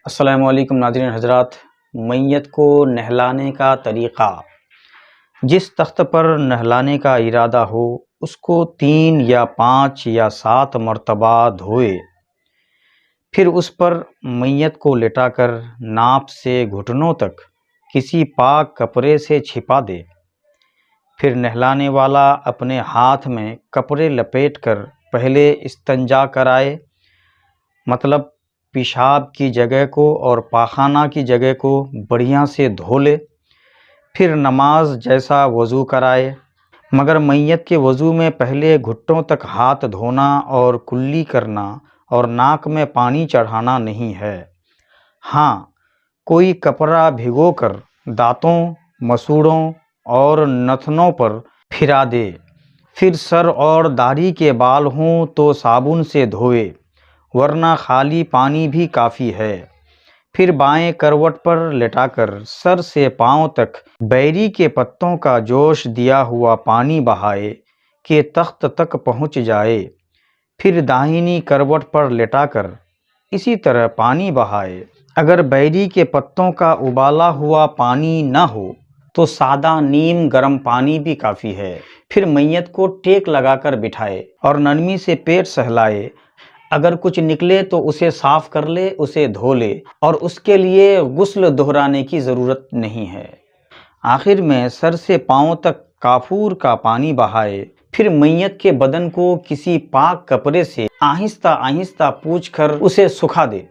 السلام علیکم ناظرین حضرات، میت کو نہلانے کا طریقہ۔ جس تخت پر نہلانے کا ارادہ ہو اس کو 3 یا 5 یا 7 مرتبہ دھوئے، پھر اس پر میت کو لٹا کر ناپ سے گھٹنوں تک کسی پاک کپڑے سے چھپا دے۔ پھر نہلانے والا اپنے ہاتھ میں کپڑے لپیٹ کر پہلے استنجا کرائے، مطلب پیشاب کی جگہ کو اور پاخانہ کی جگہ کو بڑھیا سے دھو لے، پھر نماز جیسا وضو کرائے، مگر میت کے وضو میں پہلے گھٹنوں تک ہاتھ دھونا اور کلی کرنا اور ناک میں پانی چڑھانا نہیں ہے۔ ہاں، کوئی کپڑا بھگو کر دانتوں، مسوڑوں اور نتنوں پر پھرا دے، پھر سر اور داڑھی کے بال ہوں تو صابن سے دھوئے، ورنہ خالی پانی بھی کافی ہے۔ پھر بائیں کروٹ پر لٹا کر سر سے پاؤں تک بیری کے پتوں کا جوش دیا ہوا پانی بہائے کہ تخت تک پہنچ جائے، پھر داہنی کروٹ پر لٹا کر اسی طرح پانی بہائے۔ اگر بیری کے پتوں کا ابالا ہوا پانی نہ ہو تو سادہ نیم گرم پانی بھی کافی ہے۔ پھر میت کو ٹیک لگا کر بٹھائے اور نرمی سے پیٹ سہلائے۔ اگر کچھ نکلے تو اسے صاف کر لے، اسے دھو لے، اور اس کے لیے غسل دہرانے کی ضرورت نہیں ہے۔ آخر میں سر سے پاؤں تک کافور کا پانی بہائے، پھر میت کے بدن کو کسی پاک کپڑے سے آہستہ آہستہ پوچھ کر اسے سکھا دے۔